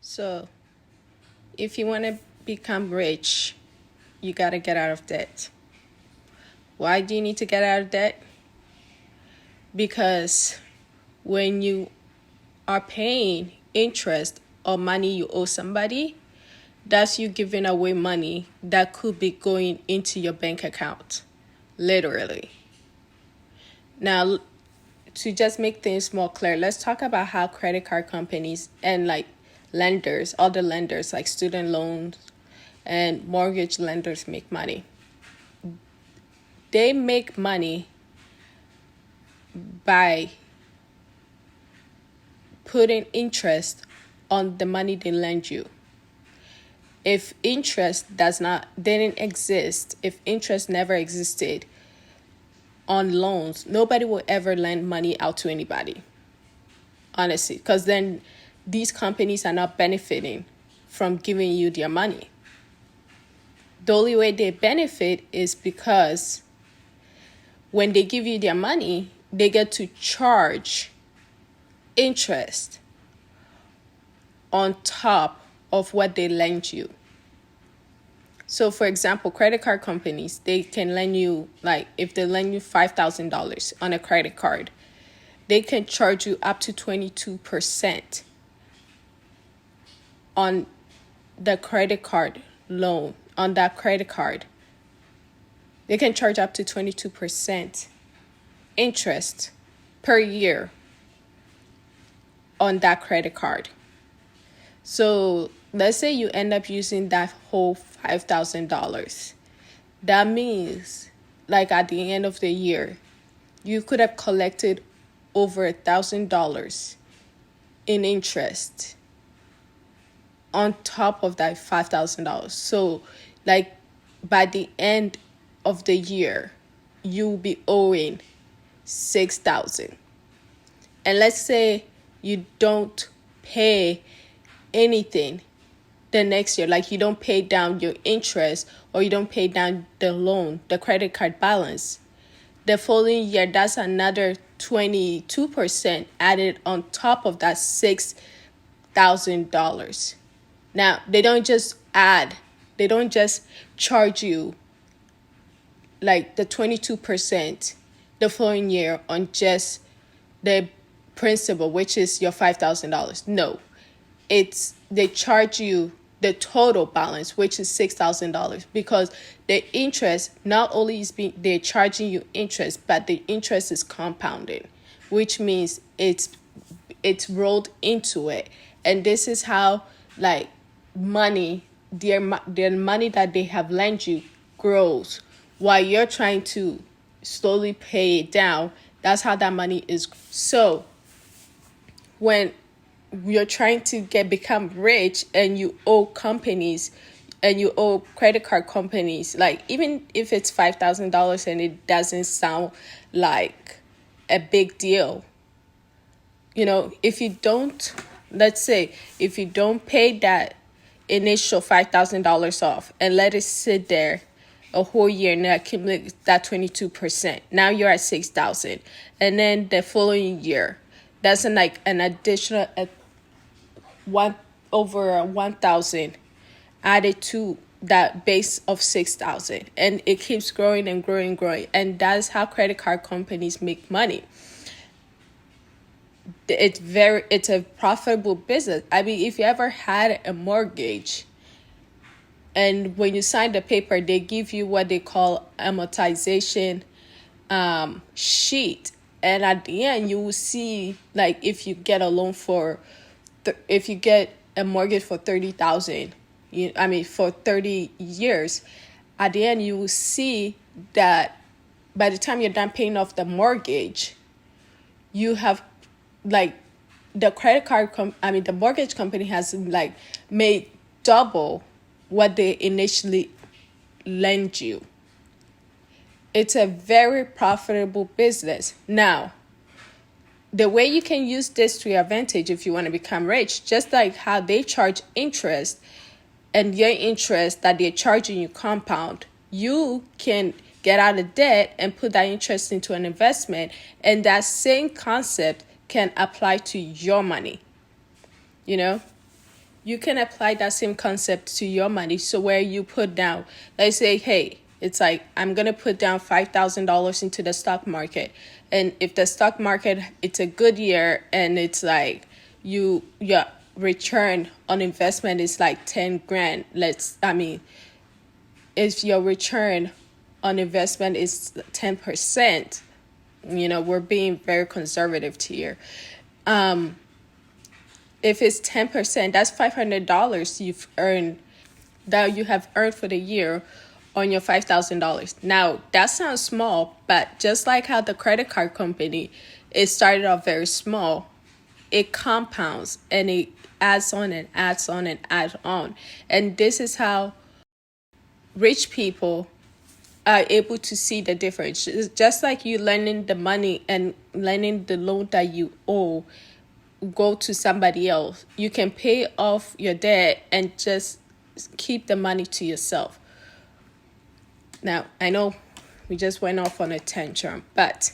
So, if you want to become rich, you got to get out of debt. Why do you need to get out of debt? Because when you are paying interest on money you owe somebody, that's you giving away money that could be going into your bank account, literally. Now, to just make things more clear, let's talk about how credit card companies and lenders, other lenders like student loans and mortgage lenders make money. They make money by putting interest on the money they lend you. If interest didn't exist, if interest never existed on loans, nobody will ever lend money out to anybody. Honestly, because then these companies are not benefiting from giving you their money. The only way they benefit is because when they give you their money, they get to charge interest on top of what they lend you. So, for example, credit card companies, they can lend you, if they lend you $5,000 on a credit card, they can charge you up to 22% on the credit card loan, on that credit card. They can charge up to 22% interest per year on that credit card. So let's say you end up using that whole $5,000. That means, at the end of the year, you could have collected over $1,000 in interest on top of that $5,000. So, by the end of the year, you'll be owing $6,000. And let's say you don't pay anything the next year, you don't pay down your interest or you don't pay down the loan, the credit card balance. The following year, that's another 22% added on top of that $6,000. Now, they don't just charge you the 22% the following year on just the principal, which is your $5,000. No, they charge you the total balance, which is $6,000, because the interest not only they're charging you interest, but the interest is compounded, which means it's rolled into it. And this is how money, their money that they have lent you grows while you're trying to slowly pay it down. That's how that money is. So when you're trying to become rich and you owe companies and you owe credit card companies, even if it's $5,000 and it doesn't sound like a big deal, if you don't, let's say, if you don't pay that initial $5,000 off and let it sit there a whole year and accumulate that 22%, now you're at $6,000. And then the following year, that's an additional over 1,000 added to that base of 6,000, and it keeps growing and growing and growing. And that's how credit card companies make money. It's a profitable business. I mean, if you ever had a mortgage and when you sign the paper, they give you what they call amortization sheet. And at the end, you will see, if you get a loan if you get a mortgage for $30,000, for 30 years, at the end, you will see that by the time you're done paying off the mortgage, you have, the credit card, the mortgage company has, made double what they initially lend you. It's a very profitable business. Now, the way you can use this to your advantage if you want to become rich, just like how they charge interest and your interest that they're charging you compound, you can get out of debt and put that interest into an investment, and that same concept can apply to your money. you can apply that same concept to your money. So where you put down, let's say, hey, it's like I'm gonna put down $5,000 into the stock market, and if the stock market it's a good year, and it's like your return on investment is like 10 grand. If your return on investment is 10%, we're being very conservative here. If it's 10%, that's $500 you have earned for the year on your $5,000. Now, that sounds small, but just like how the credit card company, it started off very small, it compounds and it adds on and adds on and adds on. And this is how rich people are able to see the difference. It's just like you lending the money and lending the loan that you owe go to somebody else. You can pay off your debt and just keep the money to yourself. Now, I know we just went off on a tantrum, but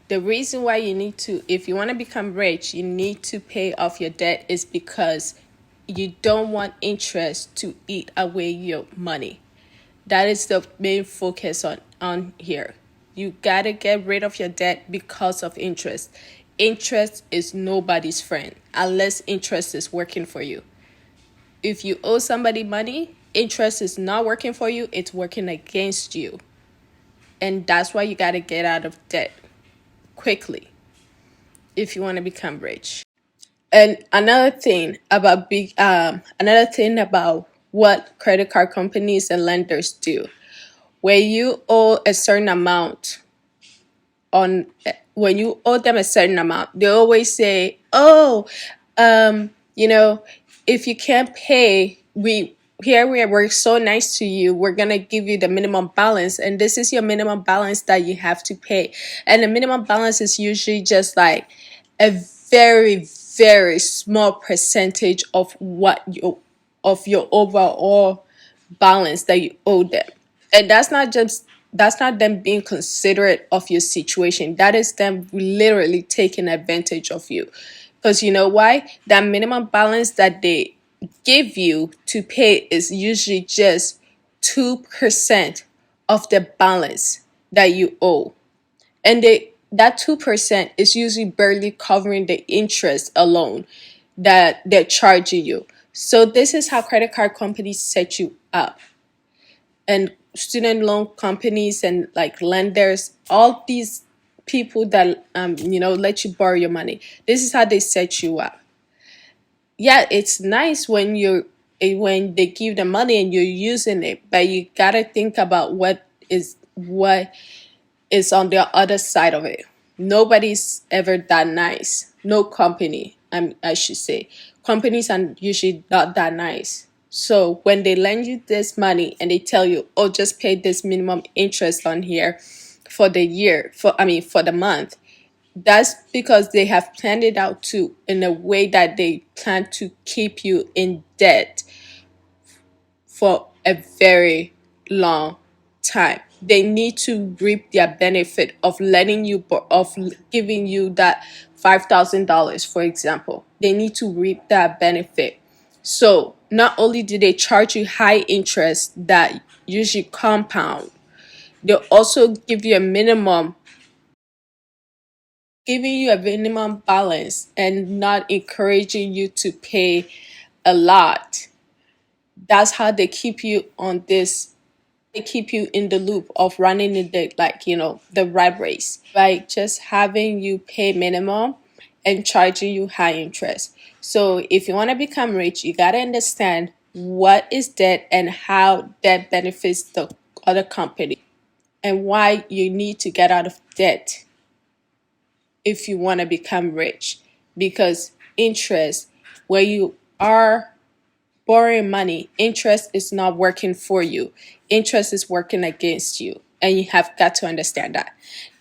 the reason why you need to, if you want to become rich, you need to pay off your debt is because you don't want interest to eat away your money. That is the main focus on here. You gotta get rid of your debt because of interest. Interest is nobody's friend unless interest is working for you. If you owe somebody money, interest is not working for you, it's working against you. And that's why you gotta get out of debt quickly if you want to become rich. And another thing about what credit card companies and lenders do, where you owe a certain amount on when you owe them a certain amount, they always say, "Oh, um, you know, if you can't pay, we're so nice to you. We're gonna give you the minimum balance, and this is your minimum balance that you have to pay." And the minimum balance is usually just like a very, very small percentage of your overall balance that you owe them. And that's not them being considerate of your situation. That is them literally taking advantage of you. Because you know why? That minimum balance that they give you to pay is usually just 2% of the balance that you owe. And that 2% is usually barely covering the interest alone that they're charging you. So this is how credit card companies set you up. And student loan companies and like lenders, all these people that let you borrow your money. This is how they set you up. Yeah, it's nice when they give the money and you're using it, but you gotta think about what is on the other side of it. Nobody's ever that nice. No company, I should say. Companies are usually not that nice. So when they lend you this money and they tell you, "Oh, just pay this minimum interest on here for the year, for the month," that's because they have planned it out too in a way that they plan to keep you in debt for a very long time. They need to reap their benefit of giving you that $5,000, for example. They need to reap that benefit. So not only do they charge you high interest that usually compound, they'll also giving you a minimum balance and not encouraging you to pay a lot. That's how they keep you on this. They keep you in the loop of running in the rat race by just having you pay minimum and charging you high interest. So if you want to become rich, you got to understand what is debt and how debt benefits the other company, and why you need to get out of debt if you want to become rich. Because interest, where you are borrowing money, interest is not working for you. Interest is working against you. And you have got to understand that.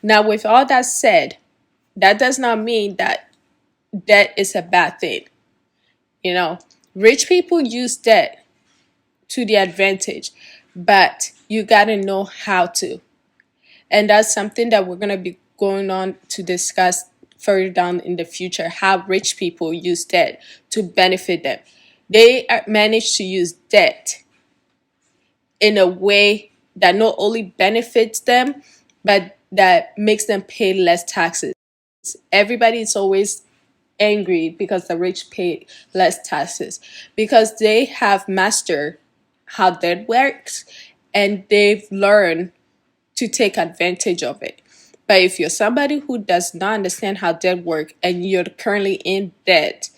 Now, with all that said, that does not mean that debt is a bad thing. Rich people use debt to their advantage, but you got to know how to. And that's something that we're going to be going on to discuss further down in the future, how rich people use debt to benefit them. They manage to use debt in a way that not only benefits them, but that makes them pay less taxes. Everybody is always angry because the rich pay less taxes because they have mastered how debt works and they've learned to take advantage of it. But if you're somebody who does not understand how debt works and you're currently in debt,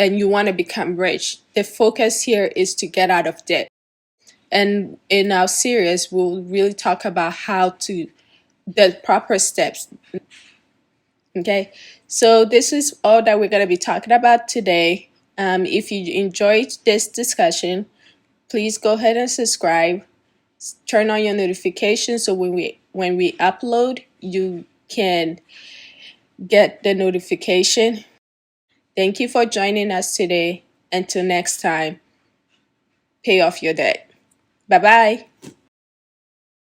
and you want to become rich, the focus here is to get out of debt. And in our series, we'll really talk about how to the proper steps. Okay, so this is all that we're going to be talking about today. If you enjoyed this discussion, please go ahead and subscribe. Turn on your notifications so when we upload, you can get the notification. Thank you for joining us today. Until next time, pay off your debt. Bye bye.